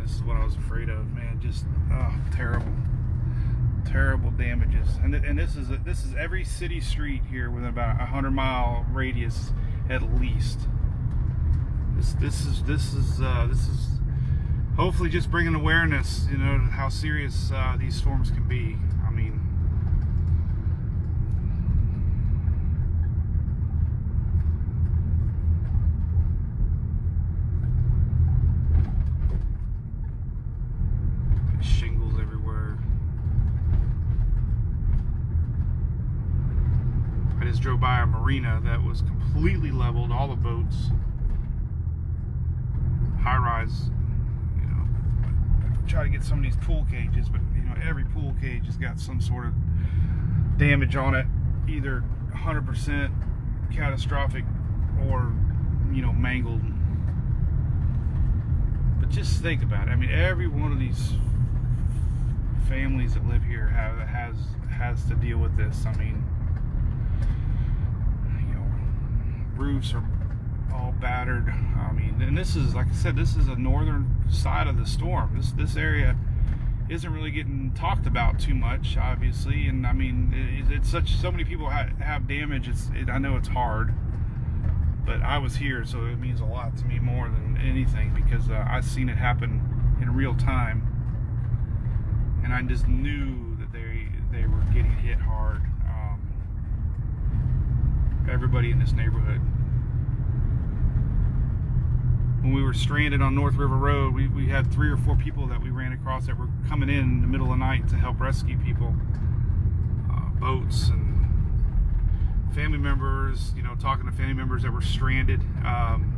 This is what I was afraid of, man. Just terrible damages. And this is every city street here within about a 100-mile radius at least. This is hopefully just bringing awareness, to how serious these storms can be. I mean, shingles everywhere. I just drove by a marina that was completely leveled, all the boats, high rise. Try to get some of these pool cages, but every pool cage has got some sort of damage on it, either 100% catastrophic or mangled. But just think about it. I mean, every one of these families that live here has to deal with this. I mean, roofs are all battered. I mean, and this is, like I said, this is a northern side of the storm. This area isn't really getting talked about too much, obviously. And I mean, it's so many people have damage. I know it's hard, but I was here, so it means a lot to me more than anything, because I've seen it happen in real time, and I just knew that they were getting hit hard. Everybody in this neighborhood. When we were stranded on North River Road, we had 3 or 4 people that we ran across that were coming in the middle of the night to help rescue people. Boats and family members, talking to family members that were stranded. And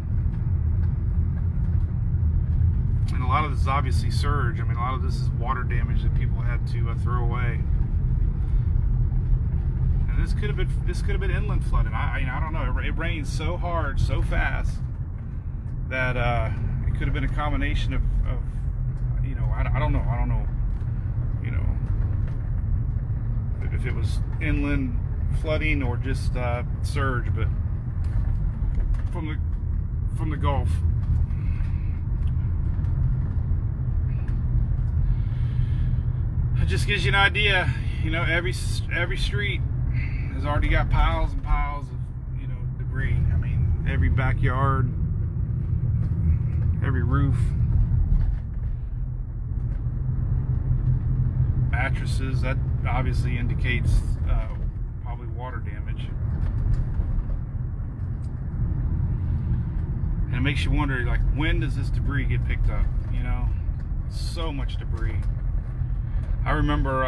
a lot of this is obviously surge. I mean, a lot of this is water damage that people had to throw away. And this could have been inland flooding. I don't know. It rained so hard, so fast, that it could have been a combination of I don't know if it was inland flooding or just surge, but from the Gulf. It just gives you an idea. Every street has already got piles and piles of debris. I mean, every backyard, every roof, mattresses. That obviously indicates probably water damage. And it makes you wonder, like, when does this debris get picked up? So much debris. I remember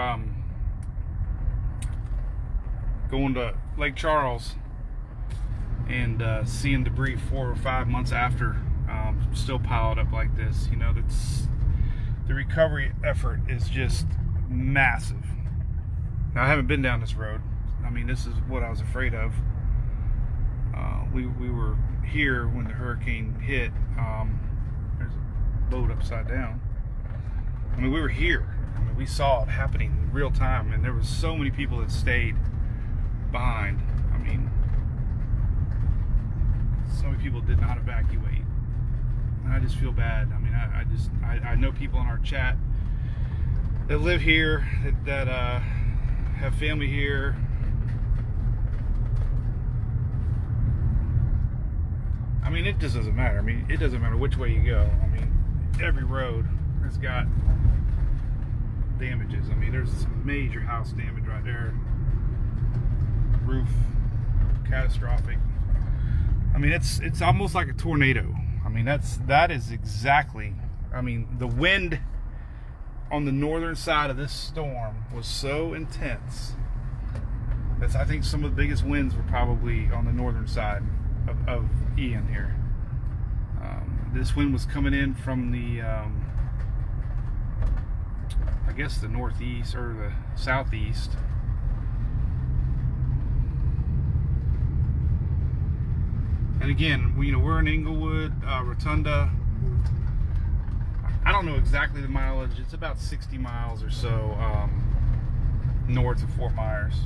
going to Lake Charles and seeing debris 4 or 5 months after, still piled up like this. The recovery effort is just massive. Now, I haven't been down this road. I mean, this is what I was afraid of. We were here when the hurricane hit. There's a boat upside down. I mean, we were here. I mean, we saw it happening in real time, and there was so many people that stayed behind. I mean, so many people did not evacuate. And I just feel bad. I mean, I know people in our chat that live here, that have family here. I mean, it just doesn't matter. I mean, it doesn't matter which way you go. I mean, every road has got damages. I mean, there's some major house damage right there. Roof, catastrophic. I mean, it's almost like a tornado. I mean, that is exactly. I mean, the wind on the northern side of this storm was so intense. I think some of the biggest winds were probably on the northern side of Ian here. This wind was coming in from the, I guess, the northeast or the southeast. And again, we're in Englewood, Rotunda. I don't know exactly the mileage. It's about 60 miles or so north of Fort Myers.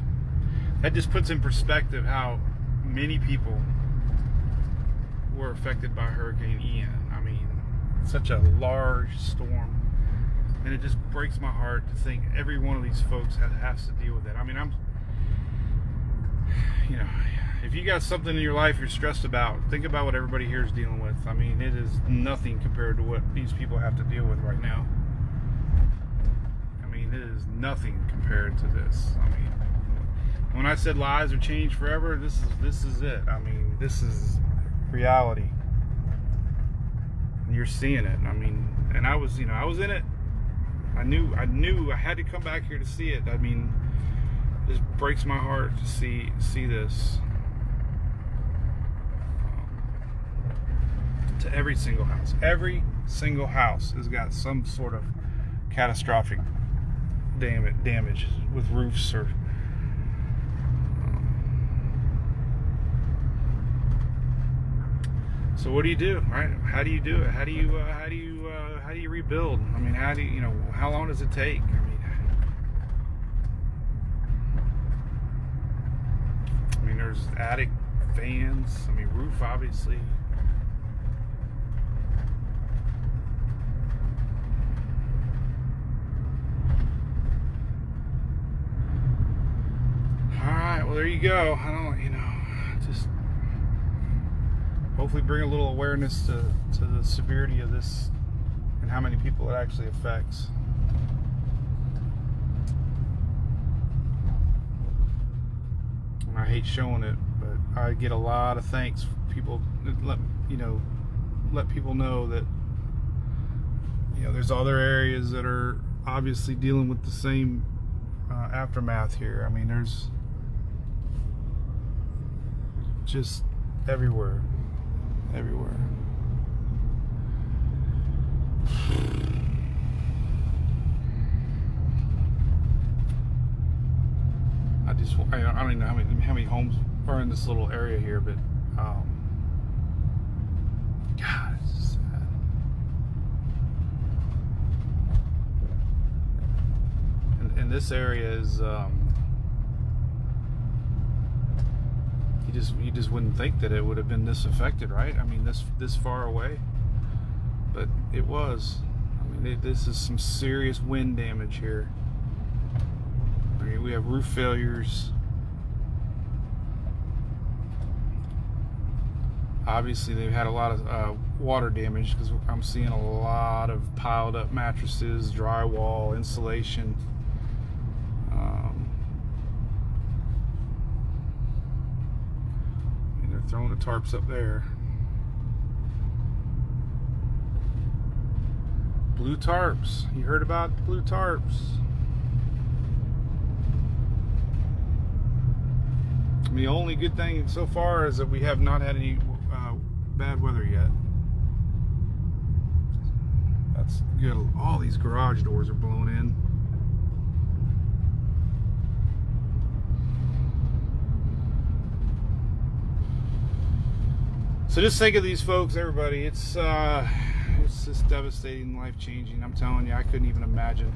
That just puts in perspective how many people were affected by Hurricane Ian. I mean, such a large storm, and it just breaks my heart to think every one of these folks has to deal with it. I mean, if you got something in your life you're stressed about, think about what everybody here is dealing with. I mean, it is nothing compared to what these people have to deal with right now. I mean, it is nothing compared to this. I mean, when I said lives are changed forever, this is it. I mean, this is reality. And you're seeing it. I mean, and I was in it. I knew I had to come back here to see it. I mean, this breaks my heart to see this. To every single house. Every single house has got some sort of catastrophic damage with roofs or so what do you do, right? How do you do it? How do you rebuild? I mean, how long does it take? I mean, there's attic fans. I mean, roof, obviously. All right, well, there you go. I don't, just hopefully bring a little awareness to the severity of this and how many people it actually affects. And I hate showing it, but I get a lot of thanks for people let people know that there's other areas that are obviously dealing with the same aftermath here. I mean, there's just everywhere. I don't even know how many homes are in this little area here, but God, it's just sad. And this area is you just wouldn't think that it would have been this affected, right? I mean, this far away, but it was. I mean, this is some serious wind damage here. I mean, we have roof failures. Obviously, they've had a lot of water damage because I'm seeing a lot of piled up mattresses, drywall, insulation. They're throwing the tarps up there. Blue tarps. You heard about blue tarps? The only good thing so far is that we have not had any bad weather yet. That's good. All these garage doors are blown in. So just think of these folks, everybody. It's just devastating, life-changing. I'm telling you, I couldn't even imagine.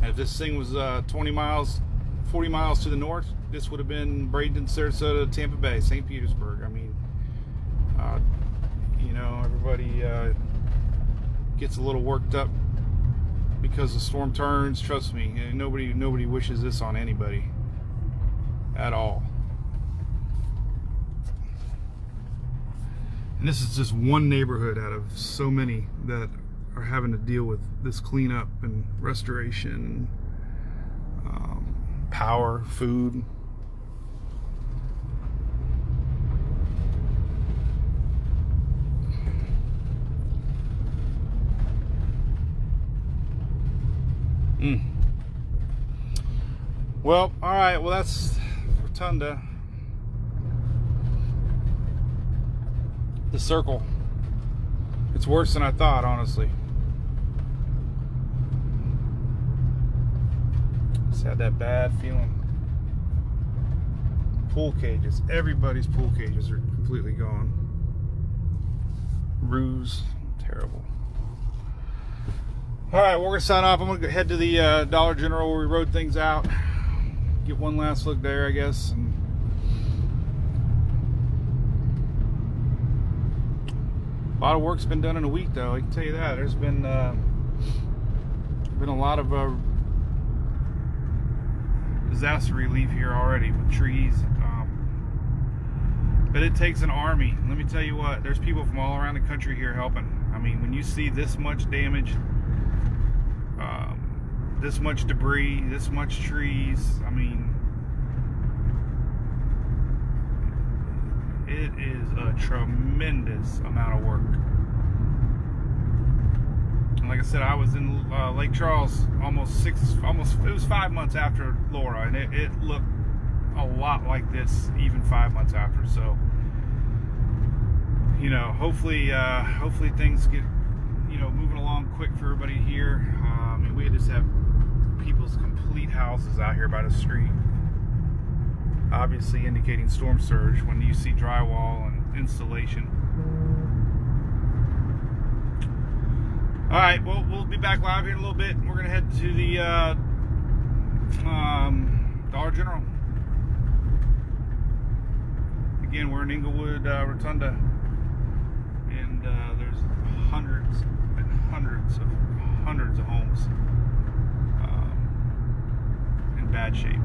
If this thing was 20 miles, 40 miles to the north, this would have been Bradenton, Sarasota, Tampa Bay, St. Petersburg. I mean, everybody gets a little worked up because the storm turns. Trust me, nobody wishes this on anybody at all. And this is just one neighborhood out of so many that are having to deal with this cleanup and restoration, power, food. Well, all right. Well, that's Rotunda. The circle. It's worse than I thought, honestly. Just had that bad feeling. Pool cages. Everybody's pool cages are completely gone. Roofs. Terrible. All right, we're going to sign off. I'm going to head to the Dollar General where we rode things out. Get one last look there, I guess. And A lot of work's been done in a week, though. I can tell you that. There's been a lot of disaster relief here already with trees. But it takes an army. Let me tell you what, there's people from all around the country here helping. I mean, when you see this much damage, this much debris, this much trees, I mean, it is a tremendous amount of work. And like I said, I was in Lake Charles it was 5 months after Laura, and it looked a lot like this even 5 months after. So, you know, hopefully things get, you know, moving along quick for everybody here. And we just have people's complete houses out here by the street, obviously indicating storm surge when you see drywall and insulation. All right, well, we'll be back live here in a little bit. We're gonna head to the Dollar General. Again, we're in Inglewood Rotunda, and there's hundreds of homes in bad shape.